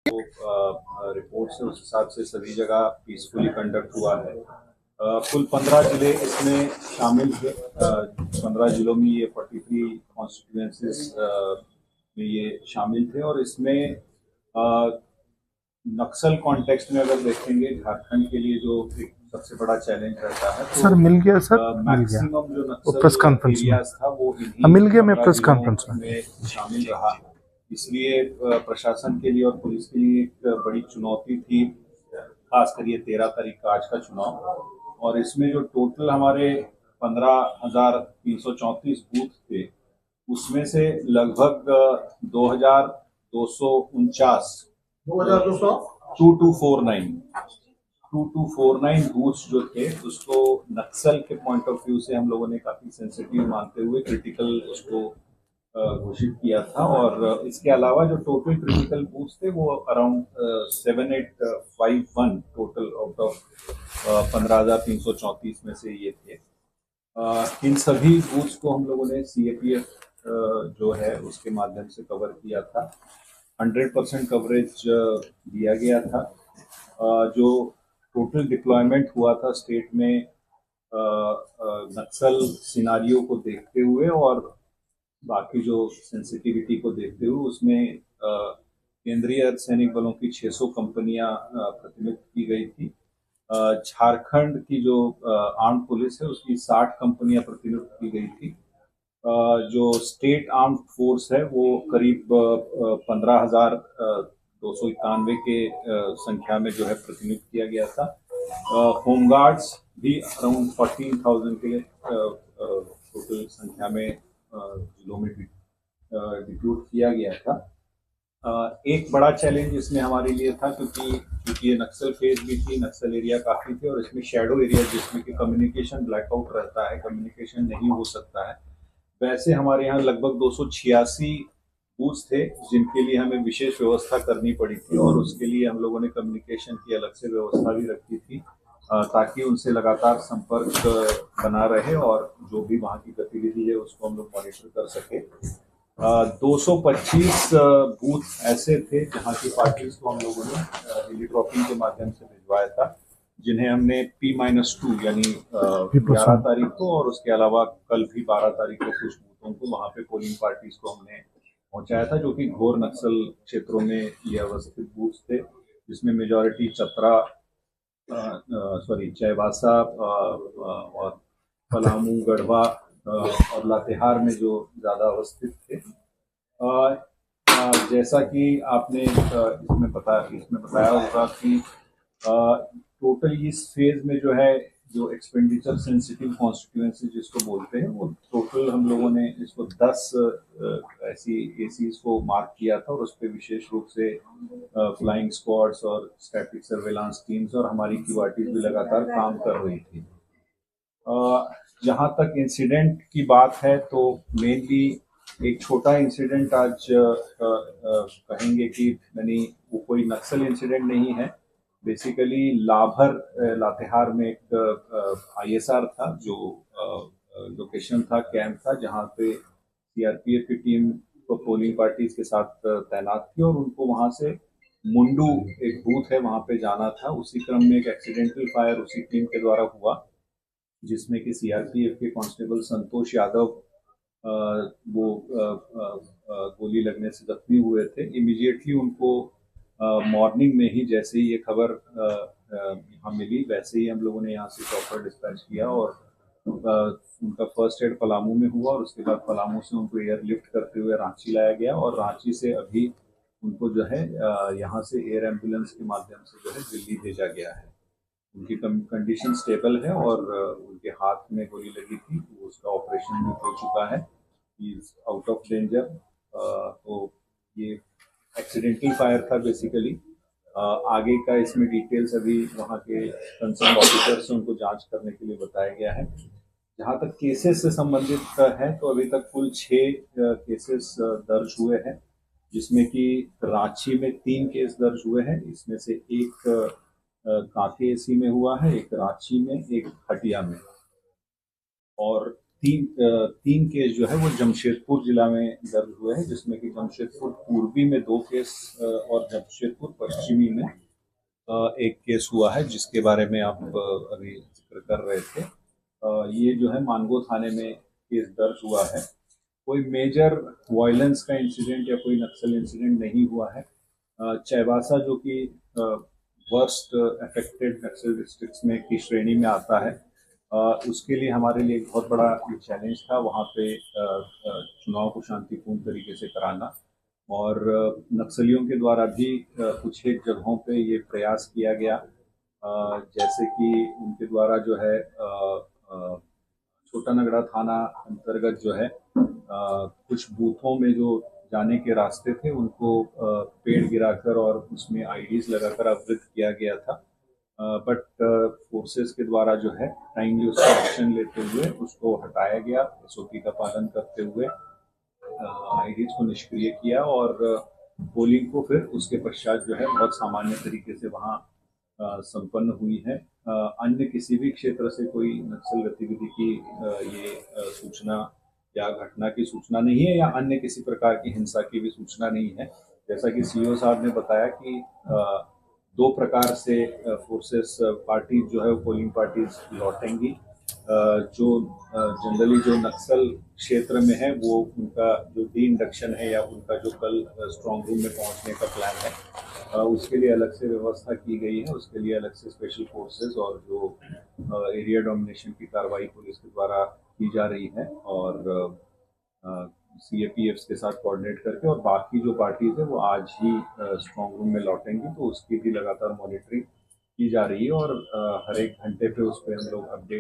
Report से उस हिसाब से सभी जगह पीसफुली कंडक्ट हुआ है। कुल 15 जिले इसमें शामिल थे। 15 जिलों में ये 43 कॉन्स्टिट्यूएंसीज में ये शामिल थे और इसमें नक्सल कॉन्टेक्स्ट में अगर देखेंगे झारखंड के लिए जो एक सबसे बड़ा चैलेंज रहता है तो सर मिल गया सर मिल गया मैक्सिमम जो वो प्रेस नक्सल कॉन्फ्रेंस में एरियाज था वो इन्हीं मिल गया मैं 15 प्रेस जिलों कॉन्फ्रेंस में में शामिल रहा। इसलिए प्रशासन के लिए और पुलिस के लिए एक बड़ी चुनौती थी, खासकर ये 13 तारीख का आज का चुनाव। और इसमें जो टोटल हमारे 15,334 बूथ थे उसमें से लगभग 2,249 2249 बूथ्स जो थे उसको नक्सल के पॉइंट ऑफ व्यू से हम लोगों ने काफी सेंसिटिव मानते हुए क्रिटिकल उसको घोषित किया था। और इसके अलावा जो टोटल क्रिटिकल बूथ्स थे वो अराउंड 7851 टोटल आउट ऑफ 15,334 में से ये थे। इन सभी बूथ्स को हम लोगों ने CAPF जो है उसके माध्यम से कवर किया था। 100% कवरेज दिया गया था। जो टोटल डिप्लॉयमेंट हुआ था स्टेट में नक्सल सिनारियो को देखते हुए और बाकी जो सेंसिटिविटी को देखते हुए उसमें केंद्रीय अर्धसैनिक बलों की 600 कंपनियां प्रतिनियुक्त की गई थी। झारखंड की जो आर्म्ड पुलिस है उसकी 60 कंपनियां प्रतिनियुक्त की गई थी। जो स्टेट आर्म्ड फोर्स है वो करीब 15,291 के संख्या में जो है प्रतिनियुक्त किया गया था। होमगार्ड्स भी अराउंड 14,000 के टोटल संख्या में जिलों में डिप्यूट किया गया था। एक बड़ा चैलेंज इसमें हमारे लिए था क्योंकि ये नक्सल फेज भी थी, नक्सल एरिया काफी थे और इसमें शेडो एरिया जिसमें कि कम्युनिकेशन ब्लैकआउट रहता है, कम्युनिकेशन नहीं हो सकता है। वैसे हमारे यहाँ लगभग 286 बूथ्स थे जिनके लिए हमें विशेष व्यवस्था करनी पड़ी थी और उसके लिए हम लोगों ने कम्युनिकेशन की अलग से व्यवस्था भी रखी थी ताकि उनसे लगातार संपर्क बना रहे और जो भी वहाँ की गतिविधि है उसको हम लोग मॉनिटर कर सके। 225 बूथ ऐसे थे जहाँ की पार्टीज को हम लोगों ने हेलीड्रॉपिंग के माध्यम से भिजवाया था, जिन्हें हमने P-2 यानी 11 तारीख को और उसके अलावा कल भी 12 तारीख को कुछ बूथों को वहाँ पे पोलिंग पार्टीज को हमने पहुंचाया था, जो कि घोर नक्सल क्षेत्रों में ये अवस्थित बूथ थे, जिसमें मेजॉरिटी चतरा चाईबासा और पलामू, गढ़वा और लातेहार में जो ज्यादा अवस्थित थे। जैसा कि आपने इसमें बताया होगा कि टोटल इस फेज में जो है जो एक्सपेंडिचर सेंसिटिव कॉन्स्टिट्यूएंसी जिसको बोलते हैं वो टोटल हम लोगों ने इसको 10 ऐसी एसीज को मार्क किया था और उस पर विशेष रूप से फ्लाइंग स्क्वाड्स और स्टैटिक सर्वेलांस टीम्स और हमारी क्यूआरटीज भी लगातार काम कर रही थी। जहां तक इंसिडेंट की बात है तो मेनली एक छोटा इंसिडेंट आज कहेंगे कि यानी वो कोई नक्सल इंसिडेंट नहीं है। बेसिकली लातेहार में एक ISR था जो लोकेशन था, कैंप था, जहाँ पे CRPF की टीम को पोलिंग पार्टीज के साथ तैनात थी और उनको वहां से मुंडू एक बूथ है वहां पे जाना था। उसी क्रम में एक एक्सीडेंटल फायर उसी टीम के द्वारा हुआ जिसमें कि CRPF के कांस्टेबल संतोष यादव वो गोली लगने से जख्मी हुए थे। इमीडिएटली उनको मॉर्निंग में ही जैसे ही ये खबर यहाँ मिली वैसे ही हम लोगों ने यहाँ से चॉपर डिस्पैच किया और उनका फर्स्ट एड पलामू में हुआ और उसके बाद पलामू से उनको एयरलिफ्ट करते हुए रांची लाया गया और रांची से अभी उनको जो है यहाँ से एयर एम्बुलेंस के माध्यम से जो है दिल्ली भेजा गया है। उनकी कंडीशन स्टेबल है और उनके हाथ में गोली लगी थी, उसका ऑपरेशन भी हो चुका है, इज आउट ऑफ डेंजर। तो ये एक्सीडेंटल फायर था बेसिकली। आगे का इसमें डिटेल्स अभी वहाँ के कंसर्न ऑफिसर से उनको जांच करने के लिए बताया गया है। जहाँ तक केसेस से संबंधित है तो अभी तक कुल 6 केसेस दर्ज हुए हैं, जिसमें कि रांची में 3 केस दर्ज हुए हैं। इसमें से एक कांके एसी में हुआ है, एक रांची में, एक हटिया में। और तीन केस जो है वो जमशेदपुर जिला में दर्ज हुए हैं, जिसमें कि जमशेदपुर पूर्वी में 2 केस और जमशेदपुर पश्चिमी में एक केस हुआ है, जिसके बारे में आप अभी जिक्र कर रहे थे। ये जो है मानगो थाने में केस दर्ज हुआ है। कोई मेजर वायलेंस का इंसिडेंट या कोई नक्सल इंसिडेंट नहीं हुआ है। चाईबासा जो कि वर्स्ट अफेक्टेड नक्सल डिस्ट्रिक्ट्स में की श्रेणी में आता है, उसके लिए हमारे लिए एक बहुत बड़ा चैलेंज था वहाँ पे चुनाव को शांतिपूर्ण तरीके से कराना। और नक्सलियों के द्वारा भी कुछ एक जगहों पे ये प्रयास किया गया, जैसे कि उनके द्वारा जो है छोटा नगड़ा थाना अंतर्गत जो है कुछ बूथों में जो जाने के रास्ते थे उनको पेड़ गिराकर और उसमें आईडीज लगाकर अवरुद्ध किया गया था। बट फोर्सेस के द्वारा जो है टाइमली उसका एक्शन लेते हुए उसको हटाया गया, एसओपी का पालन करते हुए आईडीज को निष्क्रिय किया और पोलिंग को फिर उसके पश्चात जो है बहुत सामान्य तरीके से वहाँ संपन्न हुई है। अन्य किसी भी क्षेत्र से कोई नक्सल गतिविधि की ये सूचना या घटना की सूचना नहीं है, या अन्य किसी प्रकार की हिंसा की भी सूचना नहीं है। जैसा कि सीओ साहब ने बताया कि 2 प्रकार से फोर्सेस पार्टी जो है पोलिंग पार्टीज लौटेंगी। जो जनरली जो नक्सल क्षेत्र में है वो उनका जो डी इंडक्शन है या उनका जो कल स्ट्रांग रूम में पहुंचने का प्लान है, उसके लिए अलग से व्यवस्था की गई है। उसके लिए अलग से स्पेशल फोर्सेस और जो एरिया डोमिनेशन की कार्रवाई पुलिस के द्वारा की जा रही है, और CAPF के साथ कोऑर्डिनेट करके, और बाकी जो पार्टीज है वो आज ही स्ट्रांग रूम में लौटेंगी, तो उसकी भी लगातार मॉनिटरिंग की जा रही है और हर एक घंटे पे उस पर हम लोग अपडेट